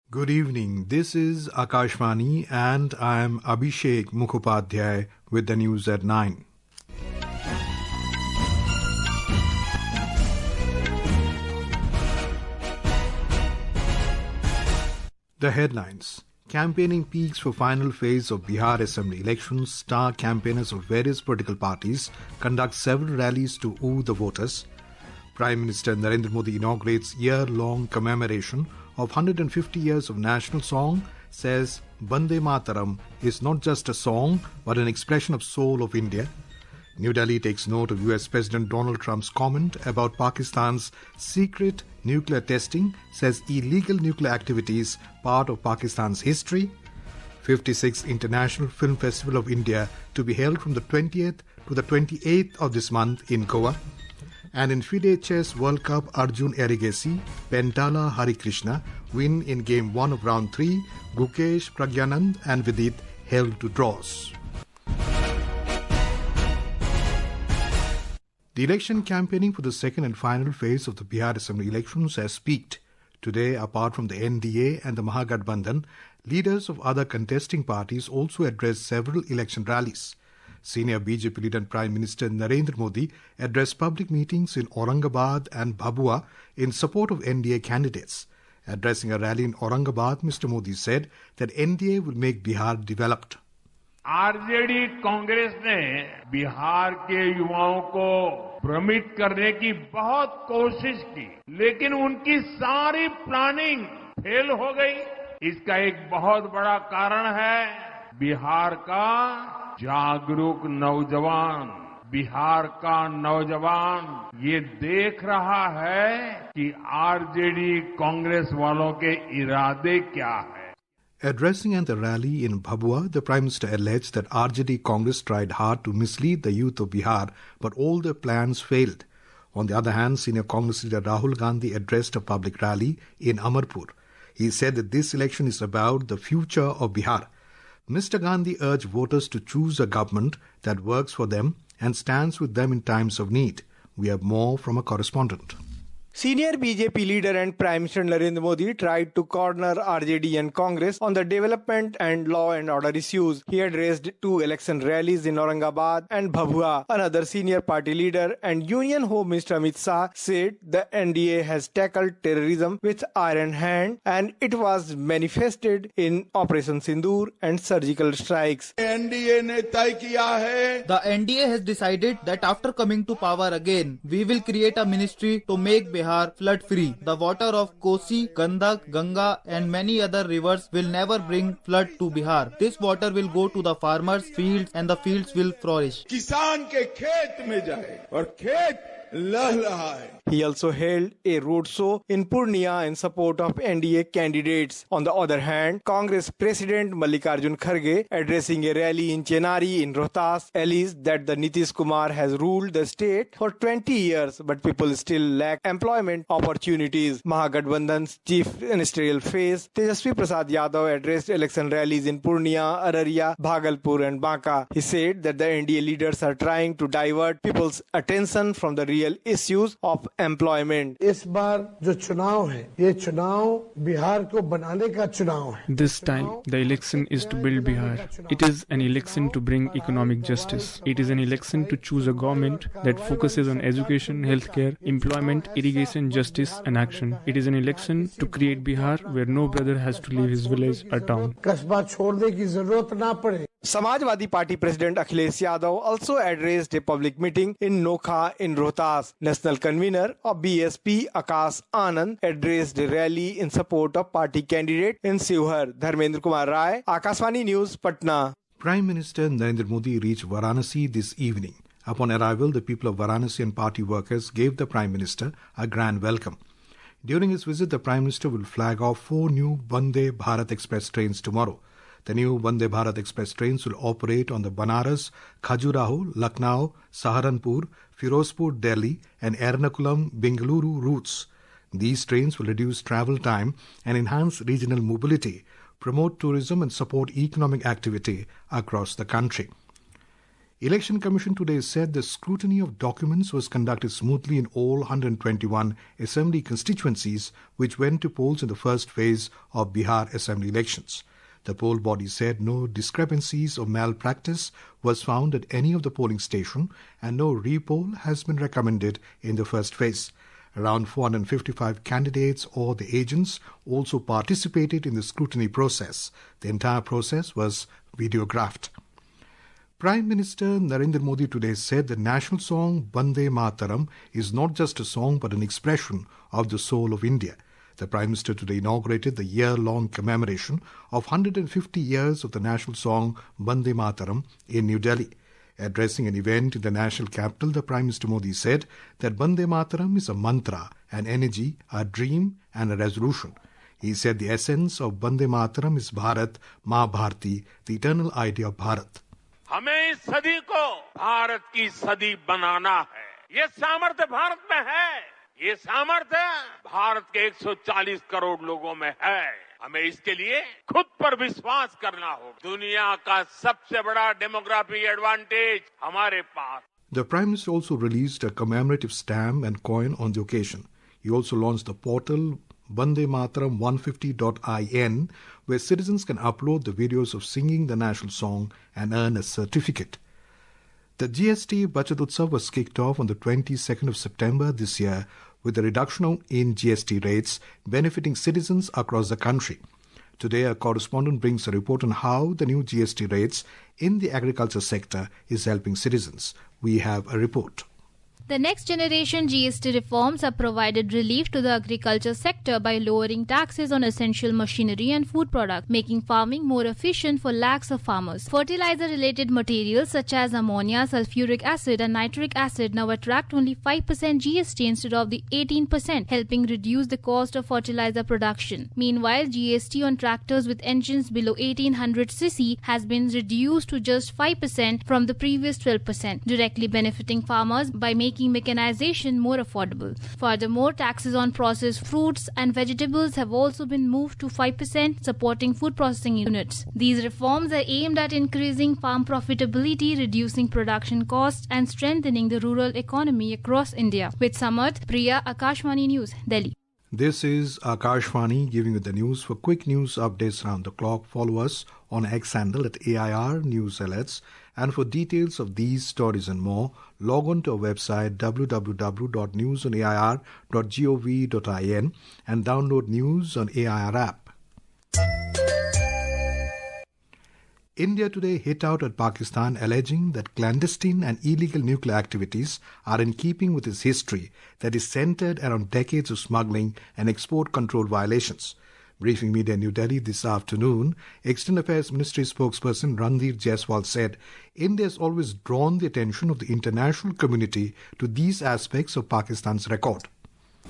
Good evening. This is Akashvani and I am Abhishek Mukhopadhyay with the news at 9. The headlines. Campaigning peaks for final phase of Bihar Assembly Elections. Star campaigners of various political parties conduct several rallies to woo the voters. Prime Minister Narendra Modi inaugurates year-long commemoration of 150 years of national song, says Vande Mataram is not just a song but an expression of soul of India. New Delhi takes note of US President Donald Trump's comment about Pakistan's secret nuclear testing, says illegal nuclear activities part of Pakistan's history. 56th International Film Festival of India to be held from the 20th to the 28th of this month in Goa. And in FIDE Chess World Cup, Arjun Erigaisi, Pentala, Harikrishna win in Game 1 of Round 3. Gukesh, Praggnanandhaa and Vidit held to draws. The election campaigning for the second and final phase of the Bihar Assembly Elections has peaked. Today, apart from the NDA and the Mahagathbandhan, leaders of other contesting parties also addressed several election rallies. Senior BJP leader and Prime Minister Narendra Modi addressed public meetings in Aurangabad and Bhabua in support of NDA candidates. Addressing a rally in Aurangabad, Mr. Modi said that NDA will make Bihar developed. RJD Congress ने बिहार के युवाओं को भ्रमित करने की बहुत कोशिश की, लेकिन उनकी सारी प्लानिंग फेल हो गई। इसका एक बहुत बड़ा कारण है बिहार का जागरूक नौजवान। बिहार का नौजवान ये देख रहा है कि आरजेडी कांग्रेस वालों के इरादे क्या है। Addressing at the rally in Bhabua, the Prime Minister alleged that RJD Congress tried hard to mislead the youth of Bihar, but all their plans failed. On the other hand, senior Congress leader Rahul Gandhi addressed a public rally in Amarpur. He said that this election is about the future of Bihar. Mr. Gandhi urged voters to choose a government that works for them and stands with them in times of need. We have more from a correspondent. Senior BJP leader and Prime Minister Narendra Modi tried to corner RJD and Congress on the development and law and order issues. He had raised two election rallies in Aurangabad and Bhabua. Another senior party leader and Union Home Minister Amit Shah said the NDA has tackled terrorism with iron hand and it was manifested in Operation Sindoor and surgical strikes. The NDA has decided that after coming to power again, we will create a ministry to make Bihar flood free. The water of Kosi, Gandak, Ganga and many other rivers will never bring flood to Bihar. This water will go to the farmers' fields and the fields will flourish. किसान के खेत में जाए और खेत लहलहाए. He also held a roadshow in Purnia in support of NDA candidates. On the other hand, Congress President Arjun addressing a rally in Chenari in Rohtas alleged that the Nitish Kumar has ruled the state for 20 years but people still lack employment opportunities. Mahagathbandhan's chief ministerial face Tejasvi Prasad Yadav addressed election rallies in Purnia, Araria, Bhagalpur and Banka. He said that the NDA leaders are trying to divert people's attention from the real issues of employment. इस बार जो चुनाव है, ये चुनाव बिहार को बनाने का चुनाव है. This time, the election is to build Bihar. It is an election to bring economic justice. It is an election to choose a government that focuses on education, healthcare, employment, irrigation, justice and action. It is an election to create Bihar where no brother has to leave his village or town. कस्बा छोड़ने की जरूरत ना पड़े. Samajwadi Party President Akhilesh Yadav also addressed a public meeting in Nokha in Rohtas. National convener of BSP Akash Anand addressed a rally in support of party candidate in Sivhar. Dharmendra Kumar Rai, Akashvani News, Patna. Prime Minister Narendra Modi reached Varanasi this evening. Upon arrival, the people of Varanasi and party workers gave the Prime Minister a grand welcome. During his visit, the Prime Minister will flag off 4 new Vande Bharat Express trains tomorrow. The new Vande Bharat Express trains will operate on the Banaras, Khajuraho, Lucknow, Saharanpur, Firozpur, Delhi and Ernakulam, Bengaluru routes. These trains will reduce travel time and enhance regional mobility, promote tourism and support economic activity across the country. Election Commission today said the scrutiny of documents was conducted smoothly in all 121 Assembly constituencies which went to polls in the first phase of Bihar Assembly Elections. The poll body said no discrepancies or malpractice was found at any of the polling station and no repoll has been recommended in the first phase. Around 455 candidates or the agents also participated in the scrutiny process. The entire process was videographed. Prime Minister Narendra Modi today said the national song Vande Mataram is not just a song but an expression of the soul of India. The Prime Minister today inaugurated the year-long commemoration of 150 years of the national song Vande Mataram in New Delhi. Addressing an event in the national capital, the Prime Minister Modi said that Vande Mataram is a mantra, an energy, a dream and a resolution. He said the essence of Vande Mataram is Bharat, Ma Bharti, the eternal idea of Bharat. हमें इस सदी को भारत की सदी बनाना है। ये सामर्थ्य भारत में है। ये सामर्थ्य भारत के 140 करोड़ लोगों में है। हमें इसके लिए खुद पर विश्वास करना होगा। दुनिया का सबसे बड़ा डेमोग्राफिक एडवांटेज हमारे पास। The Prime Minister also released a commemorative stamp and coin on the occasion. He also launched the portal Vande Mataram 150.in, where citizens can upload the videos of singing the national song and earn a certificate. The GST Bachat Utsav was kicked off on the 22nd of September this year with a reduction in GST rates benefiting citizens across the country. Today, a correspondent brings a report on how the new GST rates in the agriculture sector is helping citizens. We have a report. The next generation GST reforms have provided relief to the agriculture sector by lowering taxes on essential machinery and food products, making farming more efficient for lakhs of farmers. Fertilizer-related materials such as ammonia, sulfuric acid and nitric acid now attract only 5% GST instead of the 18%, helping reduce the cost of fertilizer production. Meanwhile, GST on tractors with engines below 1800 cc has been reduced to just 5% from the previous 12%, directly benefiting farmers by making mechanization more affordable. Furthermore, taxes on processed fruits and vegetables have also been moved to 5%, supporting food processing units. These reforms are aimed at increasing farm profitability, reducing production costs and strengthening the rural economy across India. With Samarth, Priya, Akashvani News, Delhi. This is Akashvani giving you the news. For quick news updates around the clock, follow us on X handle at AIR News Alerts. And for details of these stories and more, log on to our website www.newsonair.gov.in and download News on AIR app. India today hit out at Pakistan, alleging that clandestine and illegal nuclear activities are in keeping with its history that is centered around decades of smuggling and export control violations. Briefing media in New Delhi this afternoon, External Affairs Ministry spokesperson Ranveer Jaiswal said India has always drawn the attention of the international community to these aspects of Pakistan's record.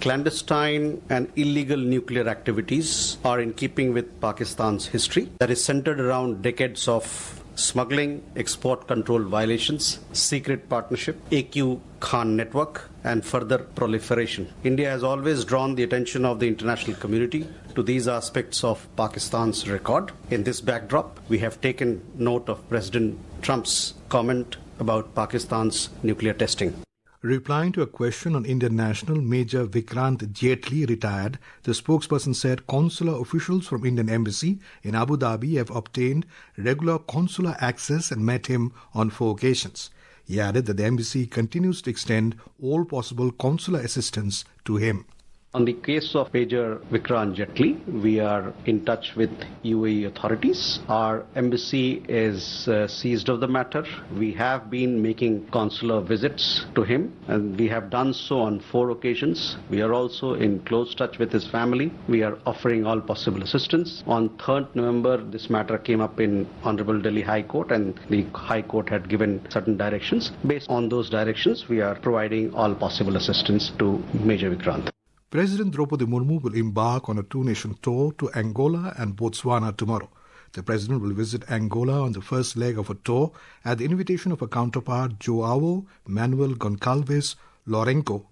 Clandestine and illegal nuclear activities are in keeping with Pakistan's history that is centered around decades of smuggling, export control violations, secret partnership, AQ Khan network, and further proliferation. India has always drawn the attention of the international community to these aspects of Pakistan's record. In this backdrop, we have taken note of President Trump's comment about Pakistan's nuclear testing. Replying to a question on Indian national, Major Vikrant Jaitley, retired, the spokesperson said consular officials from Indian Embassy in Abu Dhabi have obtained regular consular access and met him on 4 occasions. He added that the embassy continues to extend all possible consular assistance to him. On the case of Major Vikrant Jaitley, we are in touch with UAE authorities. Our embassy is seized of the matter. We have been making consular visits to him, and we have done so on 4 occasions. We are also in close touch with his family. We are offering all possible assistance. On 3rd November, this matter came up in Honorable Delhi High Court, and the High Court had given certain directions. Based on those directions, we are providing all possible assistance to Major Vikrant. President Draupadi Murmu will embark on a 2-nation tour to Angola and Botswana tomorrow. The President will visit Angola on the first leg of a tour at the invitation of her counterpart Joao Manuel Goncalves Lourenço.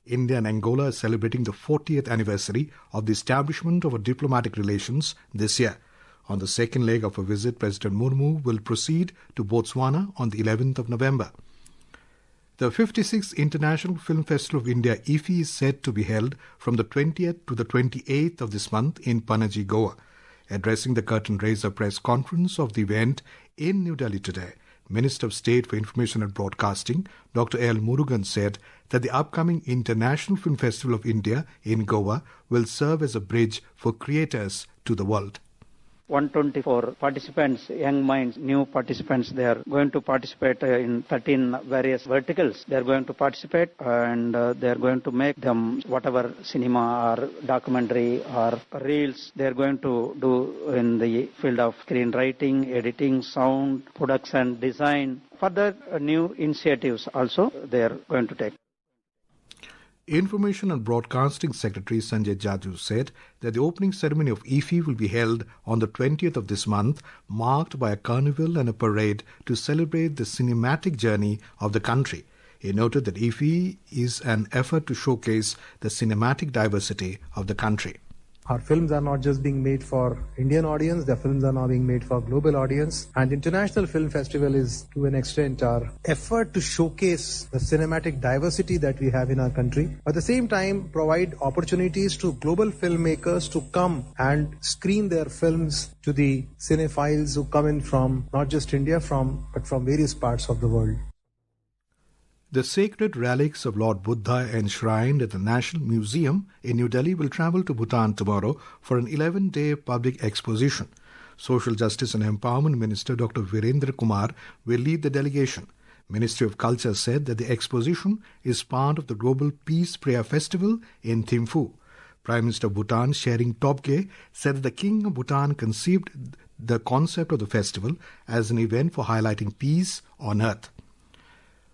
India and Angola are celebrating the 40th anniversary of the establishment of diplomatic relations this year. On the second leg of a visit, President Murmu will proceed to Botswana on the 11th of November. The 56th International Film Festival of India, IFFI, is set to be held from the 20th to the 28th of this month in Panaji, Goa. Addressing the curtain raiser press conference of the event in New Delhi today, Minister of State for Information and Broadcasting, Dr. L. Murugan, said that the upcoming International Film Festival of India in Goa will serve as a bridge for creators to the world. 124 participants, young minds, new participants, they are going to participate in 13 various verticals. They are going to participate and they are going to make them whatever cinema or documentary or reels they are going to do in the field of screenwriting, editing, sound, production, design. Further new initiatives also they are going to take. Information and Broadcasting Secretary Sanjay Jaju said that the opening ceremony of IFFI will be held on the 20th of this month, marked by a carnival and a parade to celebrate the cinematic journey of the country. He noted that IFFI is an effort to showcase the cinematic diversity of the country. Our films are not just being made for Indian audience, the films are now being made for global audience. And International Film Festival is, to an extent, our effort to showcase the cinematic diversity that we have in our country. At the same time, provide opportunities to global filmmakers to come and screen their films to the cinephiles who come in from not just India, but from various parts of the world. The sacred relics of Lord Buddha enshrined at the National Museum in New Delhi will travel to Bhutan tomorrow for an 11-day public exposition. Social Justice and Empowerment Minister Dr. Virendra Kumar will lead the delegation. Ministry of Culture said that the exposition is part of the Global Peace Prayer Festival in Thimphu. Prime Minister of Bhutan, Shering Tobgay, said that the King of Bhutan conceived the concept of the festival as an event for highlighting peace on earth.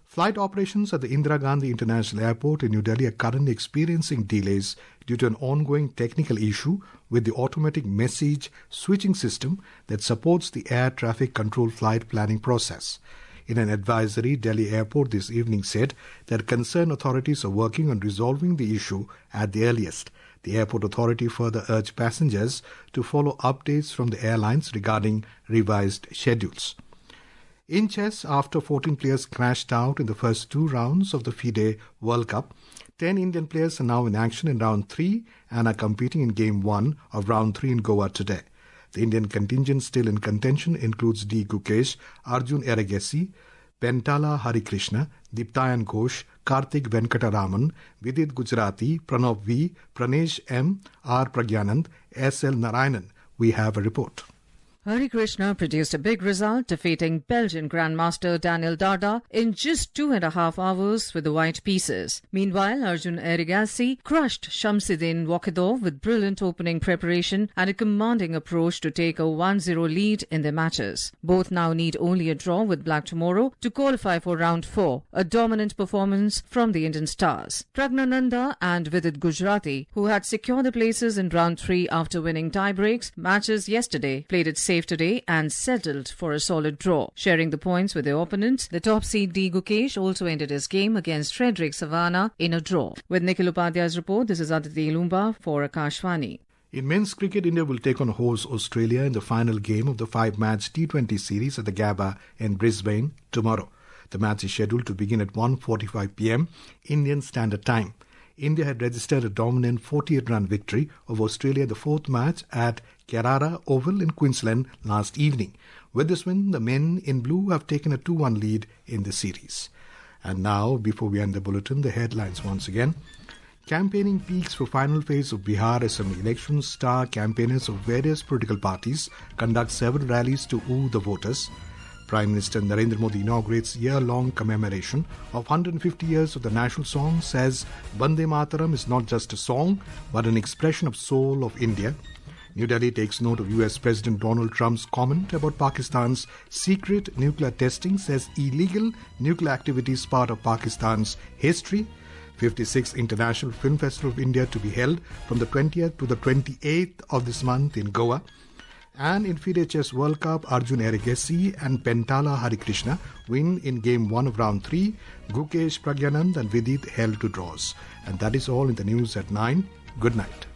Flight operations at the Indira Gandhi International Airport in New Delhi are currently experiencing delays due to an ongoing technical issue with the automatic message switching system that supports the air traffic control flight planning process. In an advisory, Delhi Airport this evening said that concerned authorities are working on resolving the issue at the earliest. The airport authority further urged passengers to follow updates from the airlines regarding revised schedules. In chess, after 14 players crashed out in the first two rounds of the FIDE World Cup, 10 Indian players are now in action in round 3 and are competing in game 1 of round 3 in Goa today. The Indian contingent still in contention includes D. Gukesh, Arjun Erigaisi, Pentala Harikrishna, Diptayan Ghosh, Karthik Venkataraman, Vidit Gujarati, Pranav V, Pranesh M, R. Praggnanandhaa, S. L. Narayanan. We have a report. Harikrishna produced a big result, defeating Belgian Grandmaster Daniel Darda in just 2.5 hours with the white pieces. Meanwhile, Arjun Erigaisi crushed Shamsuddin Wakidov with brilliant opening preparation and a commanding approach to take a 1-0 lead in their matches. Both now need only a draw with Black tomorrow to qualify for round 4, a dominant performance from the Indian stars. Praggnanandhaa and Vidit Gujarati, who had secured the places in round 3 after winning tie-breaks matches yesterday, played it safe today and settled for a solid draw. Sharing the points with their opponent, the top seed D. Gukesh also ended his game against Frederick Savannah in a draw. With Nikhil Upadhyay's report, this is Aditi Lumba for Akashvani. In men's cricket, India will take on host Australia in the final game of the 5-match T20 series at the Gabba in Brisbane tomorrow. The match is scheduled to begin at 1:45 p.m. Indian Standard Time. India had registered a dominant 48-run victory of Australia in the fourth match at Kerala Oval in Queensland last evening. With this win, the men in blue have taken a 2-1 lead in the series. And now, before we end the bulletin, the headlines once again. Campaigning peaks for final phase of Bihar Assembly Elections. Star campaigners of various political parties conduct several rallies to woo the voters. Prime Minister Narendra Modi inaugurates year-long commemoration of 150 years of the national song, says Vande Mataram is not just a song, but an expression of soul of India. New Delhi takes note of US President Donald Trump's comment about Pakistan's secret nuclear testing, says illegal nuclear activity is part of Pakistan's history. 56th International Film Festival of India to be held from the 20th to the 28th of this month in Goa. And in FIDE Chess World Cup, Arjun Erigaisi and Pentala Harikrishna win in game 1 of round 3. Gukesh, Praggnanandhaa and Vidit held to draws. And that is all in the news at 9. Good night.